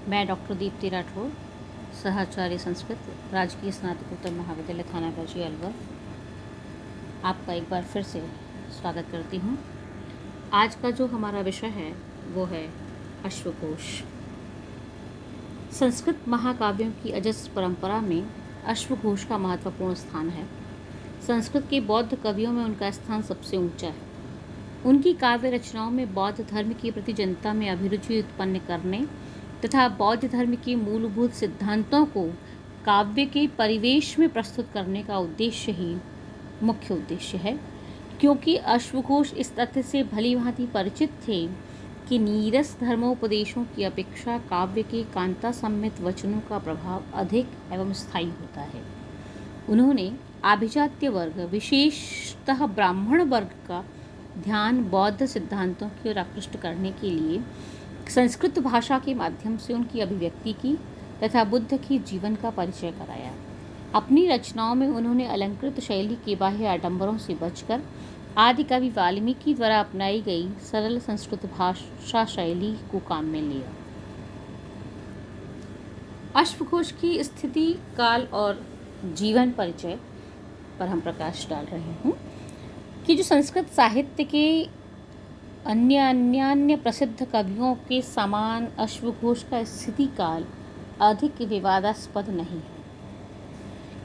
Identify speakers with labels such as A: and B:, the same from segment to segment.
A: मैं डॉक्टर दीप्ति राठौर, सहआचार्य संस्कृत, राजकीय स्नातकोत्तर महाविद्यालय थानागाजी अलवर, आपका एक बार फिर से स्वागत करती हूँ। आज का जो हमारा विषय है वो है अश्वघोष। संस्कृत महाकाव्यों की अजस्र परंपरा में अश्वघोष का महत्वपूर्ण स्थान है। संस्कृत के बौद्ध कवियों में उनका स्थान सबसे ऊंचा है। उनकी काव्य रचनाओं में बौद्ध धर्म के प्रति जनता में अभिरुचि उत्पन्न करने तथा बौद्ध धर्म के मूलभूत सिद्धांतों को काव्य के परिवेश में प्रस्तुत करने का उद्देश्य ही मुख्य उद्देश्य है, क्योंकि अश्वघोष इस तथ्य से भली भांति परिचित थे कि नीरस धर्मोपदेशों की अपेक्षा काव्य के कांता सम्मित वचनों का प्रभाव अधिक एवं स्थायी होता है। उन्होंने आभिजात्य वर्ग, विशेषतः ब्राह्मण वर्ग का ध्यान बौद्ध सिद्धांतों की ओर आकृष्ट करने के लिए संस्कृत भाषा के माध्यम से उनकी अभिव्यक्ति की तथा बुद्ध की जीवन का परिचय कराया। अपनी रचनाओं में उन्होंने अलंकृत शैली के बाह्य आडंबरों से बचकर आदि कवि वाल्मीकि द्वारा अपनाई गई सरल संस्कृत भाषा शैली को काम में लिया। अश्वघोष की स्थिति, काल और जीवन परिचय पर हम प्रकाश डाल रहे हैं कि जो संस्कृत साहित्य के अन्य प्रसिद्ध कवियों के समान अश्वघोष का स्थिति काल अधिक विवादास्पद नहीं है।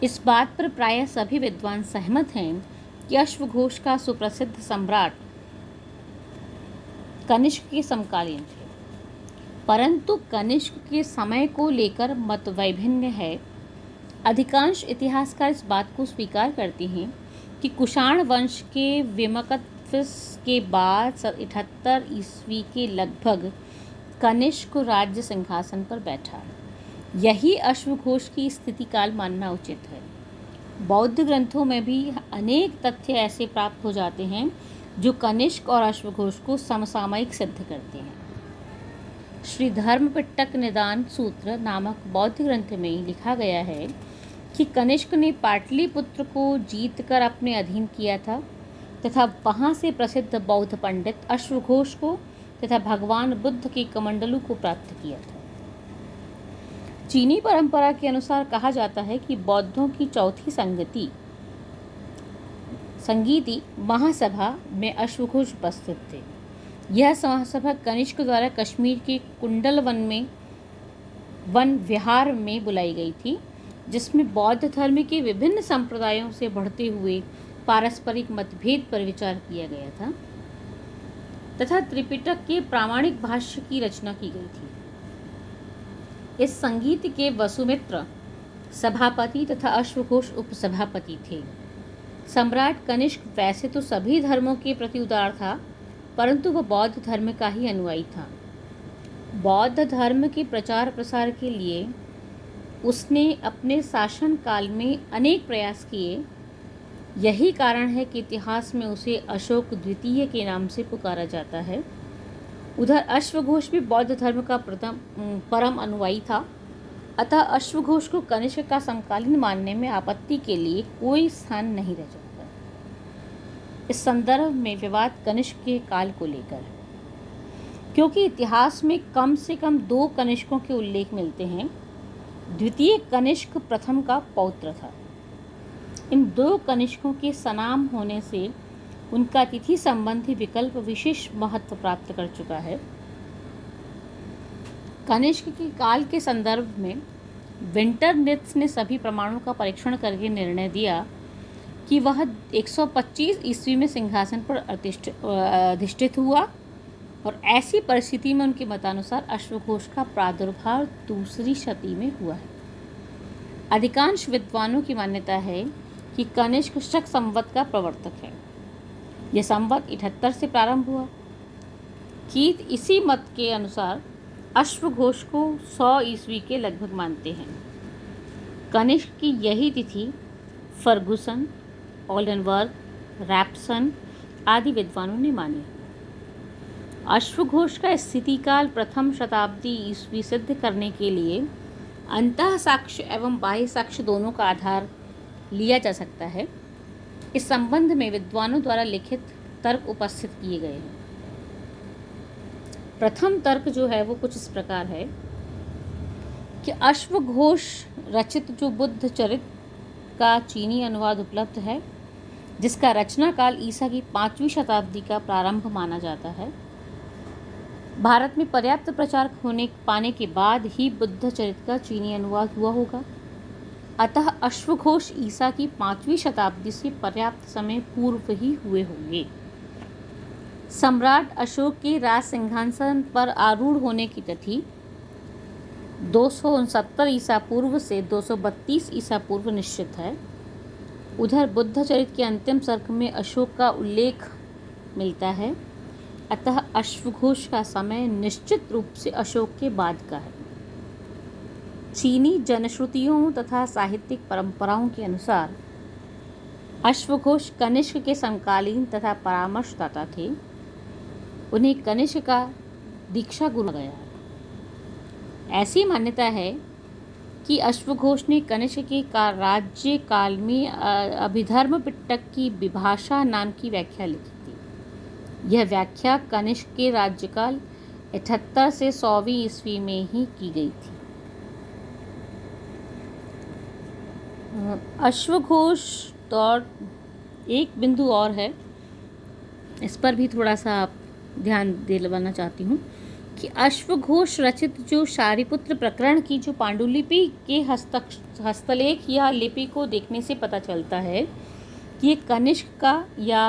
A: इस बात पर प्रायः सभी विद्वान सहमत हैं कि अश्वघोष का सुप्रसिद्ध सम्राट कनिष्क के समकालीन थे, परंतु कनिष्क के समय को लेकर मत वैभिन्न है। अधिकांश इतिहासकार इस बात को स्वीकार करते हैं कि कुषाण वंश के विमकत्विस के बाद 78 ईस्वी के लगभग कनिष्क राज्य सिंहासन पर बैठा। यही अश्वघोष की स्थिति काल मानना उचित है। बौद्ध ग्रंथों में भी अनेक तथ्य ऐसे प्राप्त हो जाते हैं जो कनिष्क और अश्वघोष को समसामयिक सिद्ध करते हैं। श्री धर्मपिटक निदान सूत्र नामक बौद्ध ग्रंथ में लिखा गया है कि कनिष्क ने पाटलिपुत्र को जीतकर अपने अधीन किया था तथा वहाँ से प्रसिद्ध बौद्ध पंडित अश्वघोष को तथा भगवान बुद्ध के कमंडलू को प्राप्त किया था। चीनी परंपरा के अनुसार कहा जाता है कि बौद्धों की चौथी संगीति महासभा में अश्वघोष उपस्थित थे। यह महासभा कनिष्क द्वारा कश्मीर के कुंडल वन विहार में बुलाई गई थी, जिसमें बौद्ध धर्म के विभिन्न संप्रदायों से बढ़ते हुए पारस्परिक मतभेद पर विचार किया गया था तथा त्रिपिटक के प्रामाणिक भाष्य की रचना की गई थी। इस संगीत के वसुमित्र सभापति तथा अश्वघोष उपसभापति थे। सम्राट कनिष्क वैसे तो सभी धर्मों के प्रति उदार था, परंतु वह बौद्ध धर्म का ही अनुयायी था। बौद्ध धर्म के प्रचार प्रसार के लिए उसने अपने शासन काल में अनेक प्रयास किए। यही कारण है कि इतिहास में उसे अशोक द्वितीय के नाम से पुकारा जाता है। उधर अश्वघोष भी बौद्ध धर्म का परम अनुयायी था, अतः अश्वघोष को कनिष्क का समकालीन मानने में आपत्ति के लिए कोई स्थान नहीं रह जाता। इस संदर्भ में विवाद कनिष्क के काल को लेकर है, क्योंकि इतिहास में कम से कम 2 कनिष्कों के उल्लेख मिलते हैं। द्वितीय कनिष्क प्रथम का पौत्र था। इन 2 कनिष्कों के सनाम होने से उनका तिथि संबंधी विकल्प विशेष महत्व प्राप्त कर चुका है। कनिष्क के काल के संदर्भ में विंटरनित्ज ने सभी प्रमाणों का परीक्षण करके निर्णय दिया कि वह 125 ईस्वी में सिंहासन पर अधिष्ठित हुआ और ऐसी परिस्थिति में उनके मतानुसार अश्वघोष का प्रादुर्भाव दूसरी शती में हुआ है। अधिकांश विद्वानों की मान्यता है कि कनिष्क शक संवत का प्रवर्तक है। यह संवत 78 से प्रारंभ हुआ। कीट इसी मत के अनुसार अश्वघोष को 100 ईस्वी के लगभग मानते हैं। कनिष्क की यही तिथि फर्गुसन, ओल्डनबर्ग, रैप्सन आदि विद्वानों ने मानी। अश्वघोष का स्थितिकाल प्रथम शताब्दी ईस्वी सिद्ध करने के लिए अंतः साक्ष्य एवं बाह्य साक्ष्य दोनों का आधार लिया जा सकता है। इस संबंध में विद्वानों द्वारा लिखित तर्क उपस्थित किए गए हैं। प्रथम तर्क जो है वो कुछ इस प्रकार है कि अश्वघोष रचित जो बुद्ध चरित का चीनी अनुवाद उपलब्ध है, जिसका रचना काल ईसा की 5वीं शताब्दी का प्रारंभ माना जाता है, भारत में पर्याप्त प्रचार पाने के बाद ही बुद्ध चरित का चीनी अनुवाद हुआ होगा। अतः अश्वघोष ईसा की 5वीं शताब्दी से पर्याप्त समय पूर्व ही हुए होंगे। सम्राट अशोक के राज सिंहासन पर आरूढ़ होने की तिथि 269 ईसा पूर्व से 232 ईसा पूर्व निश्चित है। उधर बुद्ध चरित के अंतिम सर्ग में अशोक का उल्लेख मिलता है, अतः अश्वघोष का समय निश्चित रूप से अशोक के बाद का है। चीनी जनश्रुतियों तथा साहित्यिक परंपराओं के अनुसार अश्वघोष कनिष्क के समकालीन तथा परामर्शदाता थे। उन्हें कनिष्क का दीक्षा गुरु गया। ऐसी मान्यता है कि अश्वघोष ने कनिष्क के राज्य काल में अभिधर्म पिटक की विभाषा नाम की व्याख्या लिखी थी। यह व्याख्या कनिष्क के राज्यकाल 78 से 100वीं ईस्वी में ही की गई थी। अश्वघोष दौर एक बिंदु और है, इस पर भी थोड़ा सा ध्यान दिलवाना चाहती हूँ कि अश्वघोष रचित जो शारिपुत्र प्रकरण की जो पांडुलिपि के हस्तलेख या लिपि को देखने से पता चलता है कि ये कनिष्क का या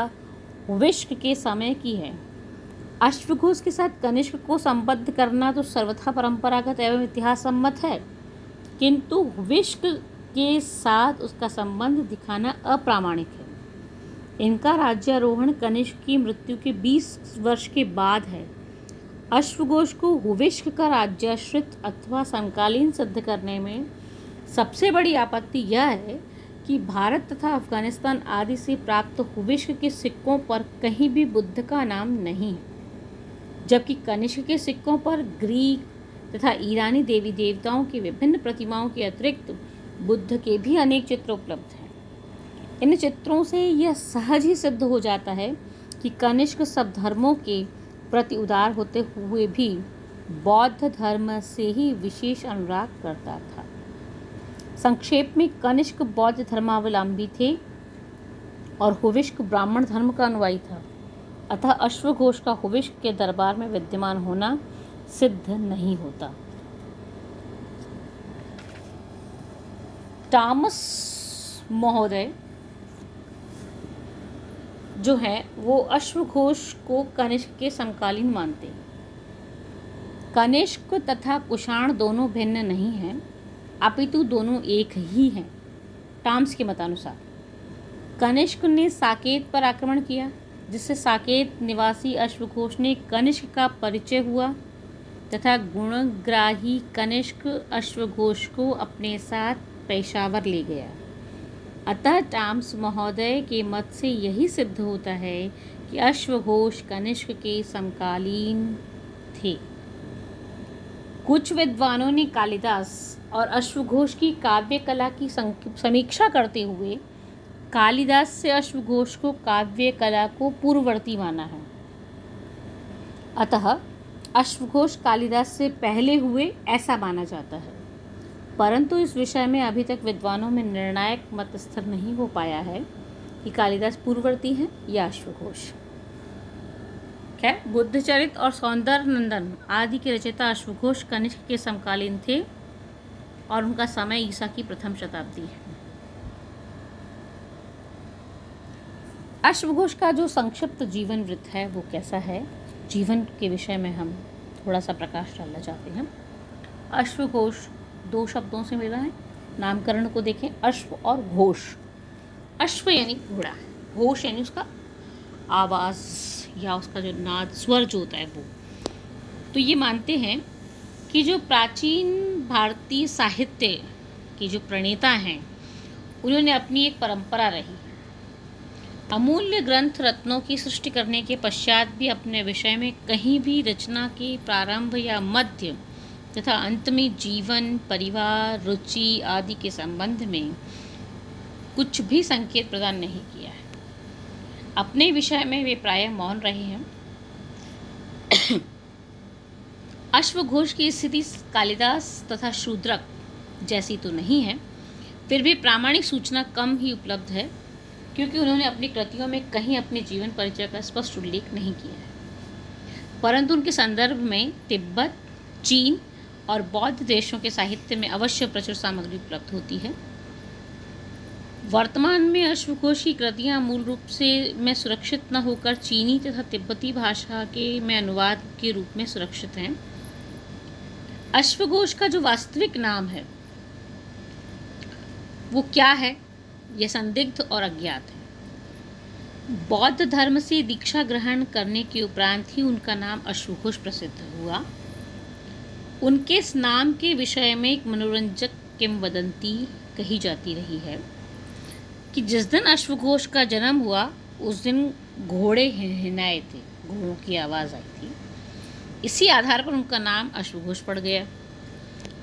A: हुविष्क के समय की है। अश्वघोष के साथ कनिष्क को संबद्ध करना तो सर्वथा परंपरागत एवं इतिहास सम्मत है, किंतु हुविष्क के साथ उसका संबंध दिखाना अप्रामाणिक है। इनका राज्यारोहण कनिष्क की मृत्यु के 20 वर्ष के बाद है। अश्वघोष को हुविष्क का राज्याश्रित अथवा समकालीन सिद्ध करने में सबसे बड़ी आपत्ति यह है कि भारत तथा अफगानिस्तान आदि से प्राप्त हुविष्क के सिक्कों पर कहीं भी बुद्ध का नाम नहीं है, जबकि कनिष्क के सिक्कों पर ग्रीक तथा ईरानी देवी देवताओं की विभिन्न प्रतिमाओं के अतिरिक्त बुद्ध के भी अनेक चित्र उपलब्ध हैं। इन चित्रों से यह सहज ही सिद्ध हो जाता है कि कनिष्क सब धर्मों के प्रति उदार होते हुए भी बौद्ध धर्म से ही विशेष अनुराग करता था। संक्षेप में कनिष्क बौद्ध धर्मावलंबी थे और हुविष्क ब्राह्मण धर्म का अनुयायी था। अतः अश्वघोष का हुविष्क के दरबार में विद्यमान होना सिद्ध नहीं होता। टॉमस महोदय जो है वो अश्वघोष को कनिष्क के समकालीन मानते हैं। कनिष्क तथा कुषाण दोनों भिन्न नहीं हैं, अपितु दोनों एक ही हैं। टॉमस के मतानुसार कनिष्क ने साकेत पर आक्रमण किया, जिससे साकेत निवासी अश्वघोष ने कनिष्क का परिचय हुआ तथा गुणग्राही कनिष्क अश्वघोष को अपने साथ पेशावर ले गया। अतः टॉमस महोदय के मत से यही सिद्ध होता है कि अश्वघोष कनिष्क के समकालीन थे। कुछ विद्वानों ने कालिदास और अश्वघोष की काव्य कला की समीक्षा करते हुए कालिदास से अश्वघोष को काव्य कला को पूर्ववर्ती माना है। अतः अश्वघोष कालिदास से पहले हुए ऐसा माना जाता है, परंतु इस विषय में अभी तक विद्वानों में निर्णायक मत स्थिर नहीं हो पाया है कि कालिदास पूर्ववर्ती हैं या अश्वघोष। खैर, बुद्धचरित और सौंदर्यनंदन आदि के रचयिता अश्वघोष कनिष्क के समकालीन थे और उनका समय ईसा की प्रथम शताब्दी है। अश्वघोष का जो संक्षिप्त जीवन वृत्त है वो कैसा है, जीवन के विषय में हम थोड़ा सा प्रकाश डालना चाहते हैं। अश्वघोष दो शब्दों से मिला है। नामकरण को देखें, अश्व और घोष। अश्व यानी घोड़ा, घोष यानी उसका आवाज़ या उसका जो नाद स्वर जो होता है वो। तो ये मानते हैं कि जो प्राचीन भारतीय साहित्य के जो प्रणेता हैं उन्होंने अपनी एक परंपरा रही, अमूल्य ग्रंथ रत्नों की सृष्टि करने के पश्चात भी अपने विषय में कहीं भी रचना के प्रारंभ या मध्य तथा अंत में जीवन, परिवार, रुचि आदि के संबंध में कुछ भी संकेत प्रदान नहीं किया है। अपने विषय में वे प्रायः मौन रहे हैं। अश्वघोष की स्थिति कालिदास तथा शूद्रक जैसी तो नहीं है, फिर भी प्रामाणिक सूचना कम ही उपलब्ध है, क्योंकि उन्होंने अपनी कृतियों में कहीं अपने जीवन परिचय का स्पष्ट उल्लेख नहीं किया है। परंतु उनके संदर्भ में तिब्बत, चीन और बौद्ध देशों के साहित्य में अवश्य प्रचुर सामग्री उपलब्ध होती है। वर्तमान में अश्वघोष की कृतियाँ मूल रूप से में सुरक्षित न होकर चीनी तथा तिब्बती भाषा के में अनुवाद के रूप में सुरक्षित हैं। अश्वघोष का जो वास्तविक नाम है वो क्या है, यह संदिग्ध और अज्ञात है। बौद्ध धर्म से दीक्षा ग्रहण करने के उपरांत ही उनका नाम अश्वघोष प्रसिद्ध हुआ। उनके इस नाम के विषय में एक मनोरंजक किंवदंती कही जाती रही है कि जिस दिन अश्वघोष का जन्म हुआ उस दिन घोड़े हिनहिनाए थे, घोड़ों की आवाज़ आई थी। इसी आधार पर उनका नाम अश्वघोष पड़ गया।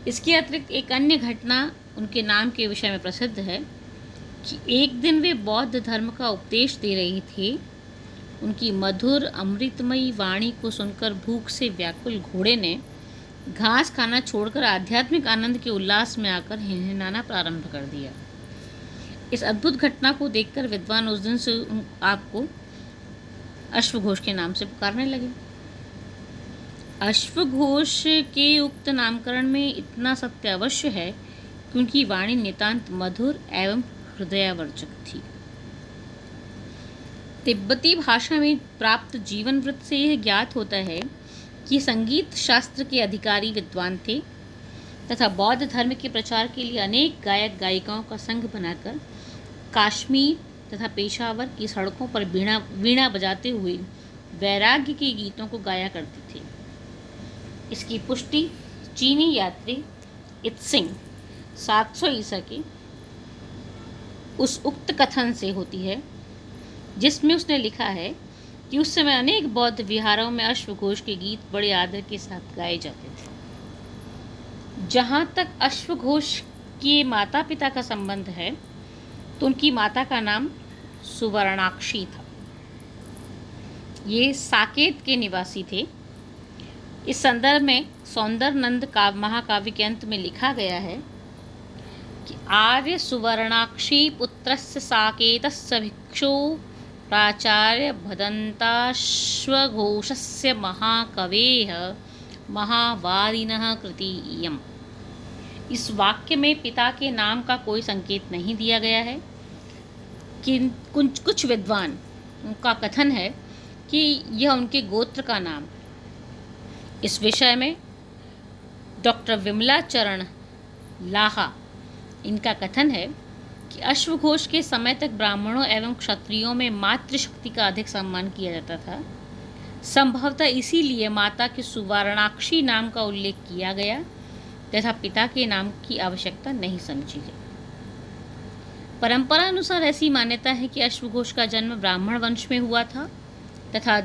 A: इसके अतिरिक्त एक अन्य घटना उनके नाम के विषय में प्रसिद्ध है कि एक दिन वे बौद्ध धर्म का उपदेश दे रहे थे। उनकी मधुर अमृतमयी वाणी को सुनकर भूख से व्याकुल घोड़े ने घास खाना छोड़कर आध्यात्मिक आनंद के उल्लास में आकर हिनहिनाना प्रारंभ कर दिया। इस अद्भुत घटना को देखकर विद्वान उस दिन से आपको अश्वघोष के नाम से पुकारने लगे। अश्वघोष के उक्त नामकरण में इतना सत्य अवश्य है कि उनकी वाणी नितांत मधुर एवं हृदयावर्जक थी। तिब्बती भाषा में प्राप्त जीवन वृत्त से यह ज्ञात होता है कि संगीत शास्त्र के अधिकारी विद्वान थे तथा बौद्ध धर्म के प्रचार के लिए अनेक गायक गायिकाओं का संघ बनाकर काश्मीर तथा पेशावर की सड़कों पर वीणा बजाते हुए वैराग्य के गीतों को गाया करते थे। इसकी पुष्टि चीनी यात्री इत्सिंग 700 ईसा के उस उक्त कथन से होती है जिसमें उसने लिखा है कि उस समय अनेक बौद्ध विहारों में अश्वघोष के गीत बड़े आदर के साथ गाए जाते थे। जहाँ तक अश्वघोष के माता पिता का संबंध है तो उनकी माता का नाम सुवर्णाक्षी था। ये साकेत के निवासी थे। इस संदर्भ में सौंदरनंद महाकाव्य के अंत में लिखा गया है कि आर्य सुवर्णाक्षी पुत्रस्य साकेतस्य भिक्षु प्राचार्य भदन्ताश्वघोषस्य महाकवेः महावादिनः कृति इयम्। इस वाक्य में पिता के नाम का कोई संकेत नहीं दिया गया है कि कुछ विद्वान का कथन है कि यह उनके गोत्र का नाम है। इस विषय में डॉक्टर विमला चरण लाहा इनका कथन है कि अश्वघोष के समय तक ब्राह्मणों एवं क्षत्रियों में मातृशक्ति का अधिक सम्मान किया जाता था। संभवतः इसीलिए माता के सुवर्णाक्षी नाम का उल्लेख किया गया तथा पिता के नाम की आवश्यकता नहीं समझी गई। परंपरा अनुसार ऐसी मान्यता है कि अश्वघोष का जन्म ब्राह्मण वंश में हुआ था तथा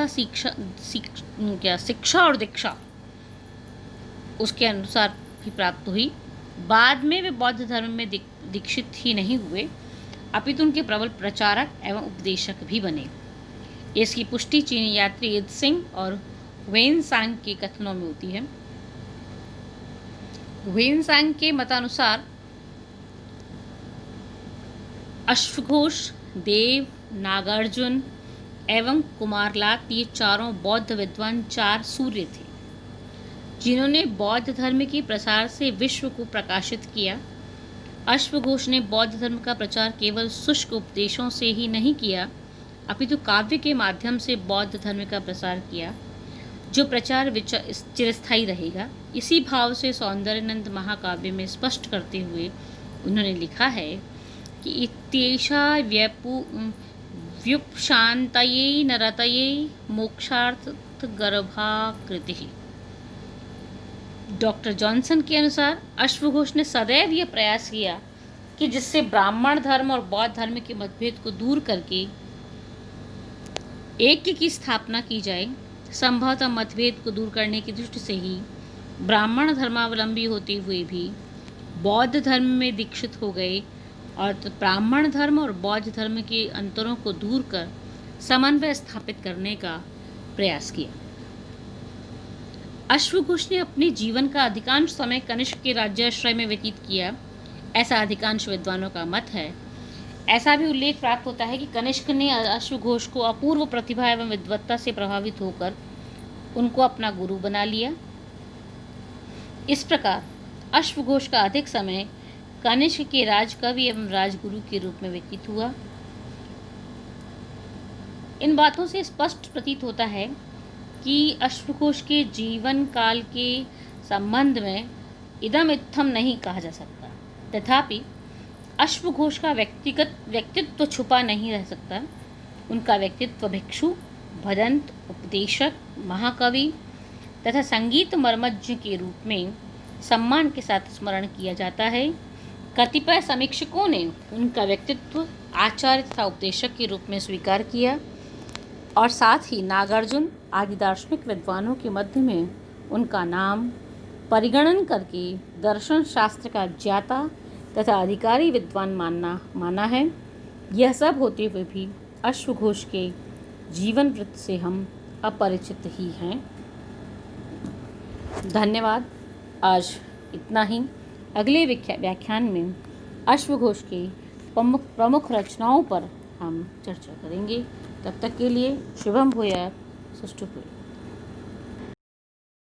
A: शिक्षा और दीक्षा उसके अनुसार भी प्राप्त हुई। बाद में वे बौद्ध धर्म में दीक्षित ही नहीं हुए अपितु उनके प्रबल प्रचारक एवं उपदेशक भी बने। इसकी पुष्टि चीनी यात्री इत्सिंग और वेनसांग के कथनों में होती है। वेनसांग के मतानुसार अश्वघोष, देव, नागार्जुन एवं कुमारलात ये चारों बौद्ध विद्वान 4 सूर्य थे जिन्होंने बौद्ध धर्म के प्रसार से विश्व को प्रकाशित किया। अश्वघोष ने बौद्ध धर्म का प्रचार केवल शुष्क उपदेशों से ही नहीं किया अपितु काव्य के माध्यम से बौद्ध धर्म का प्रसार किया जो प्रचार चिरस्थायी रहेगा। इसी भाव से सौंदर्यनंद महाकाव्य में स्पष्ट करते हुए उन्होंने लिखा है कि इत्येषा व्युपशान्तये नरतये मोक्षार्थ गर्भाकृतिः। डॉक्टर जॉनसन के अनुसार अश्वघोष ने सदैव यह प्रयास किया कि जिससे ब्राह्मण धर्म और बौद्ध धर्म के मतभेद को दूर करके ऐक्य की स्थापना की जाए। संभवतः मतभेद को दूर करने की दृष्टि से ही ब्राह्मण धर्मावलंबी होते हुए भी बौद्ध धर्म में दीक्षित हो गए और ब्राह्मण धर्म और बौद्ध धर्म के अंतरों को दूर कर समन्वय स्थापित करने का प्रयास किया। अश्वघोष ने अपने जीवन का अधिकांश समय कनिष्क के राज्याश्रय में व्यतीत किया, ऐसा अधिकांश विद्वानों का मत है। ऐसा भी उल्लेख प्राप्त होता है कि कनिष्क ने अश्वघोष को अपूर्व प्रतिभा एवं विद्वत्ता से प्रभावित होकर उनको अपना गुरु बना लिया। इस प्रकार अश्वघोष का अधिक समय कनिष्क के राजकवि एवं राजगुरु के रूप में व्यतीत हुआ। इन बातों से स्पष्ट प्रतीत होता है कि अश्वघोष के जीवन काल के संबंध में इदम इत्थम नहीं कहा जा सकता। तथापि अश्वघोष का व्यक्तित्व छुपा नहीं रह सकता। उनका व्यक्तित्व भिक्षु, भदंत, उपदेशक, महाकवि तथा संगीत मर्मज्ञ के रूप में सम्मान के साथ स्मरण किया जाता है। कतिपय समीक्षकों ने उनका व्यक्तित्व आचार्य तथा उपदेशक के रूप में स्वीकार किया और साथ ही नागार्जुन आदि दार्शनिक विद्वानों के मध्य में उनका नाम परिगणन करके दर्शन शास्त्र का ज्ञाता तथा अधिकारी विद्वान माना है। यह सब होते हुए भी अश्वघोष के जीवन वृत्त से हम अपरिचित ही हैं। धन्यवाद। आज इतना ही। अगले व्याख्यान में अश्वघोष के प्रमुख रचनाओं पर हम चर्चा करेंगे। तब तक के लिए शुभम भूयात्, सुष्ठु भूयात्।